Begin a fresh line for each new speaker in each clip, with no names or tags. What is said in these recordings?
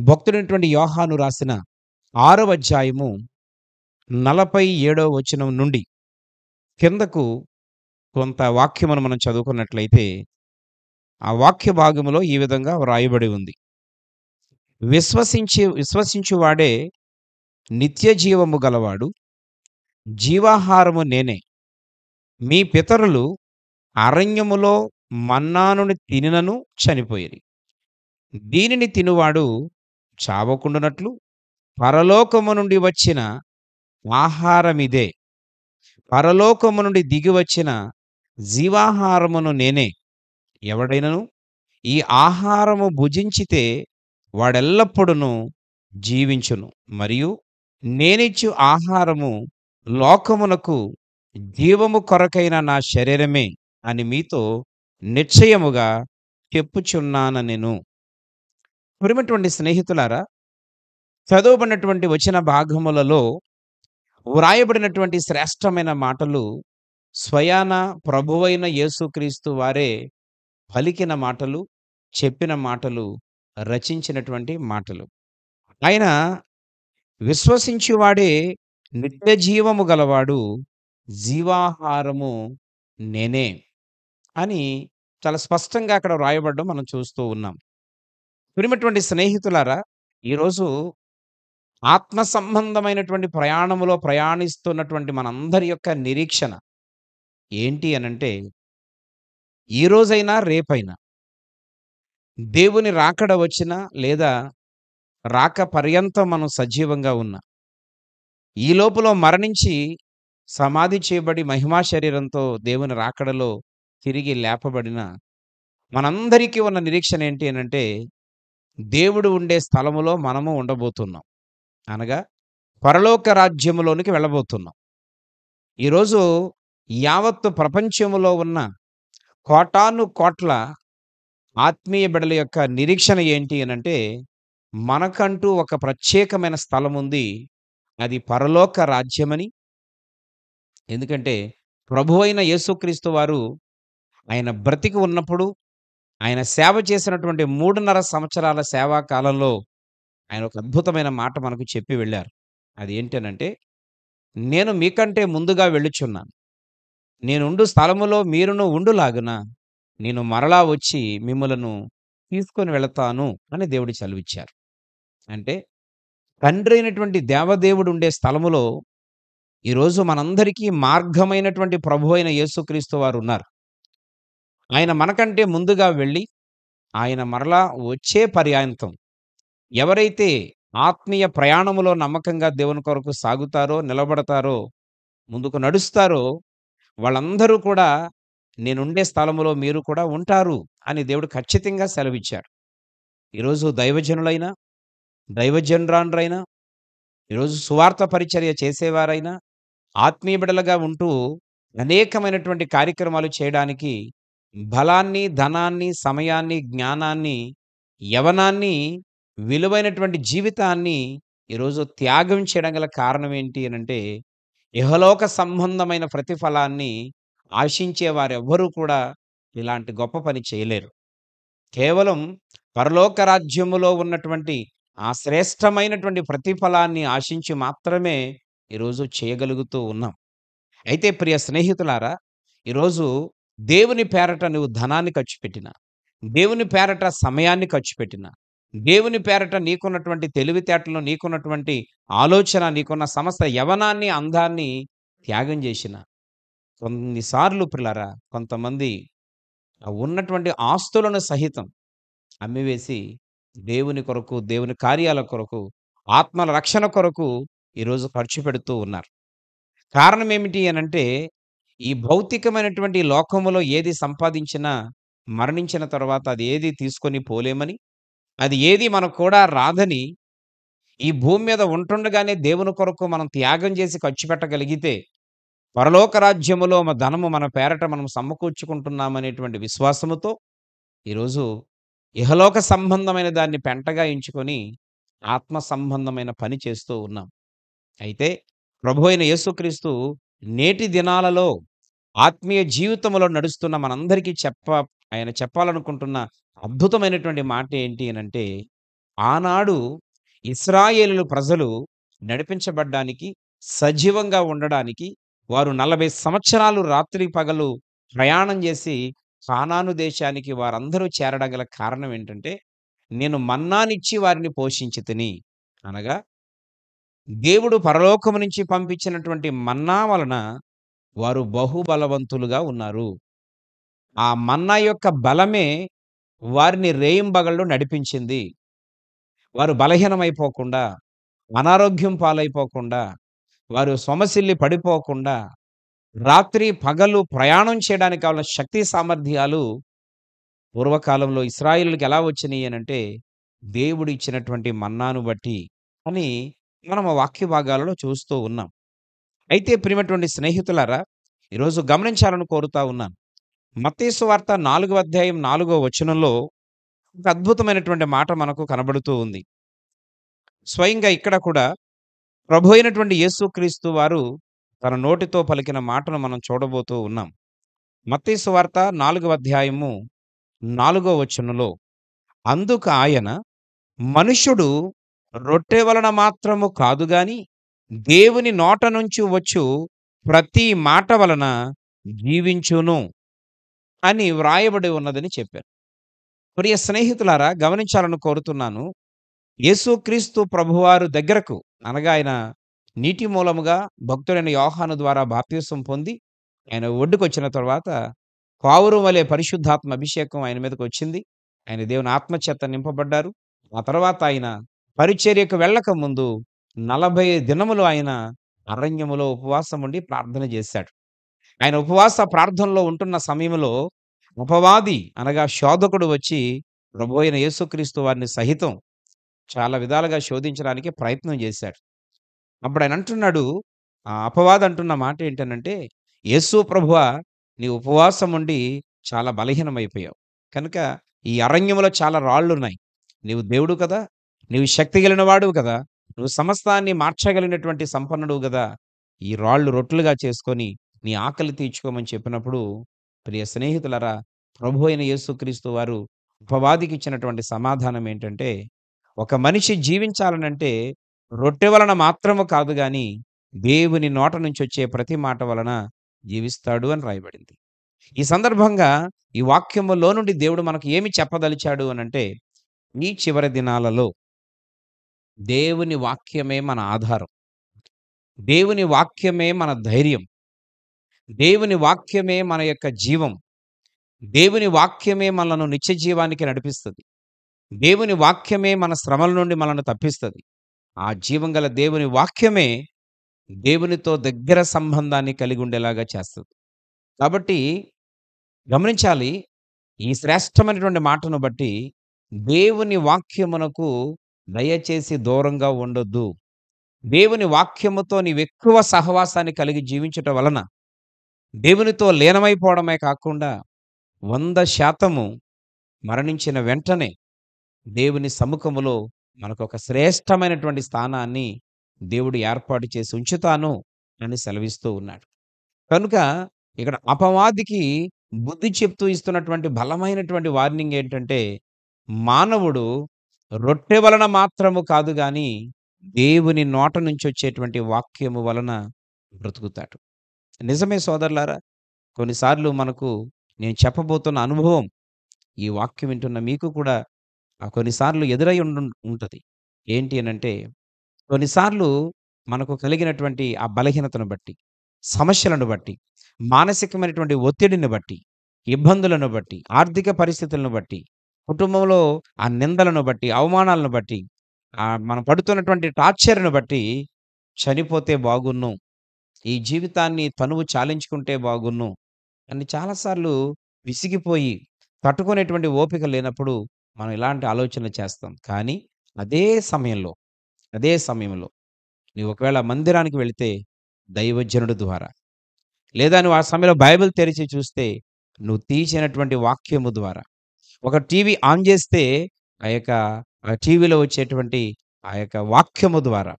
భక్తుడైనటువంటి యోహాను రాసిన 6వ అధ్యాయము 47వ వచనం నుండి కిందకు కొంత వాక్యమును మనం చదువుకున్నట్లయితే, ఆ వాక్య భాగములో ఈ విధంగా వ్రాయబడి ఉంది. విశ్వసించువాడే నిత్య జీవము గలవాడు. జీవాహారము నేనే. మీ పితరులు అరణ్యములో మన్నాను తినినను చనిపోయిరి. దీనిని తినువాడు చావకుండునట్లు పరలోకము నుండి వచ్చిన ఆహారమిదే. పరలోకము నుండి దిగి వచ్చిన జీవాహారమును నేనే. ఎవడైనను ఈ ఆహారము భుజించితే వాడెల్లప్పుడును జీవించును. మరియు నేనిచ్చు ఆహారము లోకమునకు జీవము కొరకైన నా శరీరమే అని మీతో నిశ్చయముగా చెప్పుచున్నానెను. ప్రియమైనటువంటి స్నేహితులారా, చదవబడినటువంటి వచన భాగములలో వ్రాయబడినటువంటి శ్రేష్టమైన మాటలు స్వయాన ప్రభువైన యేసుక్రీస్తు వారే పలికిన మాటలు, చెప్పిన మాటలు, రచించినటువంటి మాటలు. ఆయన విశ్వసించువాడే నిత్య జీవము గలవాడు, జీవాహారము నేనే అని చాలా స్పష్టంగా అక్కడ వ్రాయబడడం మనం చూస్తూ ఉన్నాం. ప్రియమైనటువంటి స్నేహితులారా, ఈరోజు ఆత్మ సంబంధమైనటువంటి ప్రయాణములో ప్రయాణిస్తున్నటువంటి మనందరి యొక్క నిరీక్షణ ఏంటి అనంటే, ఈ రోజైనా రేపైనా దేవుని రాకడ వచ్చినా లేదా రాక పర్యంతం మనం సజీవంగా ఉన్నా, ఈ లోపల మరణించి సమాధి చేయబడి మహిమా శరీరంతో దేవుని రాకడలో తిరిగి లేపబడిన మనందరికీ ఉన్న నిరీక్షణ ఏంటి అనంటే, దేవుడు ఉండే స్థలములో మనము ఉండబోతున్నాం. అనగా పరలోక రాజ్యములోనికి వెళ్ళబోతున్నాం. ఈరోజు యావత్తు ప్రపంచములో ఉన్న కోటాను కోట్ల ఆత్మీయ బిడ్డల యొక్క నిరీక్షణ ఏంటి అనంటే, మనకంటూ ఒక ప్రత్యేకమైన స్థలం ఉంది. అది పరలోక రాజ్యమని. ఎందుకంటే ప్రభువైన యేసుక్రీస్తు వారు ఆయన బ్రతికి ఉన్నప్పుడు, ఆయన సేవ చేసినటువంటి 3.5 సంవత్సరాల సేవా కాలంలో ఆయన ఒక అద్భుతమైన మాట మనకు చెప్పి వెళ్ళారు. అది ఏంటనంటే, నేను మీకంటే ముందుగా వెళ్ళుచున్నాను. నేనుండు స్థలములో మీరును ఉండులాగున నేను మరలా వచ్చి మిమ్ములను తీసుకొని వెళతాను అని దేవుడు సెలవిచ్చారు. అంటే తండ్రి అయినటువంటి దేవదేవుడు ఉండే స్థలములో ఈరోజు మనందరికీ మార్గమైనటువంటి ప్రభువైన యేసుక్రీస్తు వారు ఉన్నారు. ఆయన మనకంటే ముందుగా వెళ్ళి ఆయన మరలా వచ్చే పర్యాంతం ఎవరైతే ఆత్మీయ ప్రయాణములో నమ్మకంగా దేవుని కొరకు సాగుతారో, నిలబడతారో, ముందుకు నడుస్తారో, వాళ్ళందరూ కూడా నేనుండే స్థలములో మీరు కూడా ఉంటారు అని దేవుడు ఖచ్చితంగా సెలవిచ్చాడు. ఈరోజు దైవజనులైనా, దైవజనురాండ్రైనా, ఈరోజు సువార్త పరిచర్య చేసేవారైనా, ఆత్మీయ బిడ్డలుగా ఉంటూ అనేకమైనటువంటి కార్యక్రమాలు చేయడానికి బలాన్ని, ధనాన్ని, సమయాన్ని, జ్ఞానాన్ని, యవనాన్ని, విలువైనటువంటి జీవితాన్ని ఈరోజు త్యాగం చేయడం గల కారణం ఏంటి అనంటే, ఇహలోక సంబంధమైన ప్రతిఫలాన్ని ఆశించే వారెవ్వరూ కూడా ఇలాంటి గొప్ప పని చేయలేరు. కేవలం పరలోక రాజ్యములో ఉన్నటువంటి ఆ శ్రేష్టమైనటువంటి ప్రతిఫలాన్ని ఆశించి మాత్రమే ఈరోజు చేయగలుగుతూ ఉన్నాం. అయితే ప్రియ స్నేహితులారా, ఈరోజు దేవుని పేరట నువ్వు ధనాన్ని ఖర్చు పెట్టినా, దేవుని పేరట సమయాన్ని ఖర్చు పెట్టినా, దేవుని పేరట నీకున్నటువంటి తెలివితేటలు, నీకున్నటువంటి ఆలోచన, నీకున్న సమస్త యవనాన్ని, అందాన్ని త్యాగం చేసిన కొన్నిసార్లు ప్రియులారా, కొంతమంది ఉన్నటువంటి ఆస్తులను సహితం అమ్మివేసి దేవుని కొరకు, దేవుని కార్యాల కొరకు, ఆత్మల రక్షణ కొరకు ఈరోజు ఖర్చు పెడుతూ ఉన్నారు. కారణం ఏమిటి అనంటే, ఈ భౌతికమైనటువంటి లోకములో ఏది సంపాదించినా మరణించిన తర్వాత అది ఏది తీసుకొని పోలేమని, అది ఏది మనకు కూడా రాదని, ఈ భూమి మీద ఉంటుండగానే దేవుని కొరకు మనం త్యాగం చేసి ఖర్చు పెట్టగలిగితే పరలోక రాజ్యములో ధనము మన పేరట మనం సమకూర్చుకుంటున్నామనేటువంటి విశ్వాసముతో ఈరోజు ఇహలోక సంబంధమైన దాన్ని పెంటగా ఎంచుకొని ఆత్మ సంబంధమైన పని చేస్తూ ఉన్నాం. అయితే ప్రభువైన యేసుక్రీస్తు నేటి దినాలలో ఆత్మీయ జీవితంలో నడుస్తున్న మనందరికీ ఆయన చెప్పాలనుకుంటున్న అద్భుతమైనటువంటి మాట ఏంటి అనంటే, ఆనాడు ఇశ్రాయేలు ప్రజలు నడిపించబడ్డానికి, సజీవంగా ఉండడానికి వారు 40 సంవత్సరాలు రాత్రి పగలు ప్రయాణం చేసి కానాను దేశానికి వారందరూ చేరడం గల కారణం ఏంటంటే, నేను మన్నానిచ్చి వారిని పోషించితిని. అనగా దేవుడు పరలోకము నుంచి పంపించినటువంటి మన్నా వలన వారు బహుబలవంతులుగా ఉన్నారు. ఆ మన్నా యొక్క బలమే వారిని రేయింబగళ్ళు నడిపించింది. వారు బలహీనమైపోకుండా, అనారోగ్యం పాలైపోకుండా, వారు సొమ్మసిల్లి పడిపోకుండా, రాత్రి పగలు ప్రయాణం చేయడానికి కావాల్సిన శక్తి సామర్థ్యాలు పూర్వకాలంలో ఇశ్రాయేలుకి ఎలా వచ్చినాయి అనంటే, దేవుడు ఇచ్చినటువంటి మన్నాను బట్టి అని మనం ఆ వాక్య భాగాలలో చూస్తూ ఉన్నాం. అయితే ప్రియమైనటువంటి స్నేహితులారా, ఈరోజు గమనించాలని కోరుతా ఉన్నాను. మత్తయి సువార్త 4వ అధ్యాయం 4వ వచనంలో ఒక అద్భుతమైనటువంటి మాట మనకు కనబడుతూ ఉంది. స్వయంగా ఇక్కడ కూడా ప్రభు అయినటువంటి యేసుక్రీస్తు వారు తన నోటితో పలికిన మాటను మనం చూడబోతూ ఉన్నాం. మత్తయి సువార్త 4వ అధ్యాయము 4వ వచనంలో, అందుకు ఆయన, మనుష్యుడు రొట్టె వలన మాత్రము కాదు గాని దేవుని నోట నుంచి వచ్చు ప్రతి మాట వలన జీవించును అని వ్రాయబడి ఉన్నదని చెప్పారు. ప్రియ స్నేహితులారా, గమనించాలని కోరుతున్నాను. యేసుక్రీస్తు ప్రభువారు దగ్గరకు, అనగా ఆయన నీటి మూలముగా భక్తుడైన యోహాను ద్వారా బాప్తిసం పొంది ఆయన ఒడ్డుకొచ్చిన తర్వాత పావురం వలె పరిశుద్ధాత్మ అభిషేకం ఆయన మీదకి వచ్చింది. ఆయన దేవుని ఆత్మచేత నింపబడ్డారు. ఆ తర్వాత ఆయన పరిచర్యకు వెళ్ళక ముందు 40 దినములు ఆయన అరణ్యములో ఉపవాసం ఉండి ప్రార్థన చేశాడు. ఆయన ఉపవాస ప్రార్థనలో ఉంటున్న సమయంలో అపవాది, అనగా శోధకుడు వచ్చి ప్రభువైన యేసుక్రీస్తు వారిని సహితం చాలా విధాలుగా శోధించడానికి ప్రయత్నం చేశాడు. అప్పుడు ఆయన అంటున్నాడు, అపవాది అంటున్న మాట ఏంటనంటే, యేసు ప్రభువా, నీ ఉపవాసం ఉండి చాలా బలహీనమైపోయావు. కనుక ఈ అరణ్యములో చాలా రాళ్ళున్నాయి. నీవు దేవుడు కదా! నీవు శక్తి కలిగిన వాడువు కదా! నువ్వు సమస్తాన్ని మార్చగలిగినటువంటి సంపన్నుడువు గదా! ఈ రాళ్ళు రొట్టెలుగా చేసుకొని నీ ఆకలి తీర్చుకోమని చెప్పినప్పుడు, ప్రియ స్నేహితులారా, ప్రభు అయిన యేసుక్రీస్తు వారు అపవాదికి ఇచ్చినటువంటి సమాధానం ఏంటంటే, ఒక మనిషి జీవించాలనంటే రొట్టె వలన మాత్రము కాదు గాని దేవుని నోట నుంచి వచ్చే ప్రతి మాట వలన జీవిస్తాడు అని రాయబడింది. ఈ సందర్భంగా ఈ వాక్యములో నుండి దేవుడు మనకు ఏమి చెప్పదలిచాడు అనంటే, ఈ చివరి దినాలలో దేవుని వాక్యమే మన ఆధారం. దేవుని వాక్యమే మన ధైర్యం. దేవుని వాక్యమే మన యొక్క జీవం. దేవుని వాక్యమే మనలను నిత్య జీవానికి నడిపిస్తది. దేవుని వాక్యమే మన శ్రమల నుండి మనల్ని తప్పిస్తది. ఆ జీవం గల దేవుని వాక్యమే దేవునితో దగ్గర సంబంధాన్ని కలిగి ఉండేలాగా చేస్తది. కాబట్టి గమనించాలి, ఈ శ్రేష్టమైనటువంటి మాటను బట్టి దేవుని వాక్యమునకు దయచేసి దూరంగా ఉండొద్దు. దేవుని వాక్యముతో నీవెక్కువ సహవాసాన్ని కలిగి జీవించుట వలన దేవునితో లీనమైపోవడమే కాకుండా 100% మరణించిన వెంటనే దేవుని సముఖములో మనకొక శ్రేష్టమైనటువంటి స్థానాన్ని దేవుడు ఏర్పాటు చేసి ఉంచుతాను అని సెలవిస్తూ ఉన్నాడు. కనుక ఇక్కడ అపవాదికి బుద్ధి చెప్తూ ఇస్తున్నటువంటి బలమైనటువంటి వార్నింగ్ ఏంటంటే, మానవుడు రొట్టె వలన మాత్రము కాదు గాని దేవుని నోట నుంచి వచ్చేటువంటి వాక్యము వలన బ్రతుకుతాడు. నిజమే సోదరులారా, కొన్నిసార్లు మనకు నేను చెప్పబోతున్న అనుభవం ఈ వాక్యం వింటున్న మీకు కూడా కొన్నిసార్లు ఎదురై ఉంటది. ఏంటి అనంటే, కొన్నిసార్లు మనకు కలిగినటువంటి ఆ బలహీనతను బట్టి, సమస్యలను బట్టి, మానసికమైనటువంటి ఒత్తిడిని బట్టి, ఇబ్బందులను బట్టి, ఆర్థిక పరిస్థితులను బట్టి, కుటుంబంలో ఆ నిందలను బట్టి, అవమానాలను బట్టి, మనం పడుతున్నటువంటి టార్చర్‌ను బట్టి చనిపోతే బాగున్ను, ఈ జీవితాన్ని తనువు చాలించుకుంటే బాగున్ను అని చాలా సార్లు విసిగిపోయి తట్టుకునేటువంటి ఓపిక లేనప్పుడు మనం ఇలాంటి ఆలోచనలు చేస్తాం. కానీ అదే సమయంలో, అదే సమయంలో నీవు ఒకవేళ మందిరానికి వెళితే దైవజనుడు ద్వారా, లేదా నువ్వు ఆ సమయంలో బైబిల్ తెరిచి చూస్తే నువ్వు తీసినటువంటి వాక్యము ద్వారా, ఒక టీవీ ఆన్ చేస్తే ఆ టీవీలో వచ్చేటువంటి ఆ యొక్క వాక్యము ద్వారా,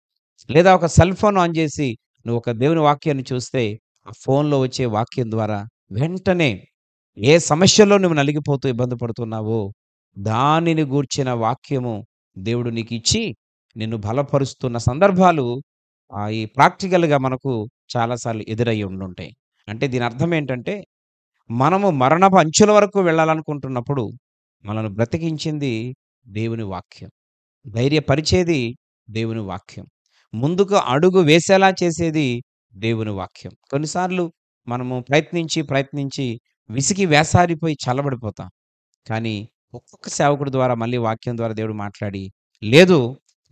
లేదా ఒక సెల్ ఫోన్ ఆన్ చేసి నువ్వు ఒక దేవుని వాక్యాన్ని చూస్తే ఆ ఫోన్‌లో వచ్చే వాక్యం ద్వారా వెంటనే ఏ సమస్యలో నువ్వు నలిగిపోతూ ఇబ్బంది పడుతున్నావో దానిని గూర్చిన వాక్యము దేవుడు నీకిచ్చి నిన్ను బలపరుస్తున్న సందర్భాలు ఈ ప్రాక్టికల్‌గా మనకు చాలా సార్లు ఎదురయ్యి ఉండుంటాయి. అంటే దీని అర్థం ఏంటంటే, మనము మరణపు అంచుల వరకు వెళ్ళాలనుకుంటున్నప్పుడు, మనల్ని బ్రతికించింది దేవుని వాక్యం. ధైర్యపరిచేది దేవుని వాక్యం. ముందుకు అడుగు వేసేలా చేసేది దేవుని వాక్యం. కొన్నిసార్లు మనము ప్రయత్నించి విసిగి వేసారిపోయి చల్లబడిపోతాం. కానీ ఒక్కొక్క సేవకుడి ద్వారా మళ్ళీ వాక్యం ద్వారా దేవుడు మాట్లాడి, లేదు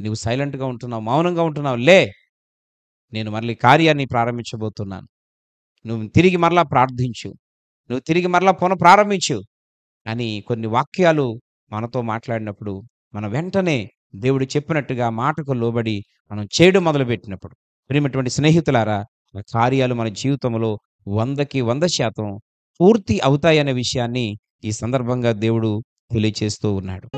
నువ్వు సైలెంట్‌గా ఉంటున్నావు, మౌనంగా ఉంటున్నావు. లే! నేను మళ్ళీ కార్యాన్ని ప్రారంభించబోతున్నాను. నువ్వు తిరిగి మరలా ప్రార్థించు. నువ్వు తిరిగి మరలా పునఃప్రారంభించు అని కొన్ని వాక్యాలు మనతో మాట్లాడినప్పుడు, మనం వెంటనే దేవుడు చెప్పినట్టుగా మాటకు లోబడి మనం చేయడం మొదలుపెట్టినప్పుడు, ప్రియమైనటువంటి స్నేహితులారా, ఆ కార్యాలు మన జీవితంలో 100కి 100% పూర్తి అవుతాయనే విషయాన్ని ఈ సందర్భంగా దేవుడు తెలియచేస్తూ ఉన్నాడు.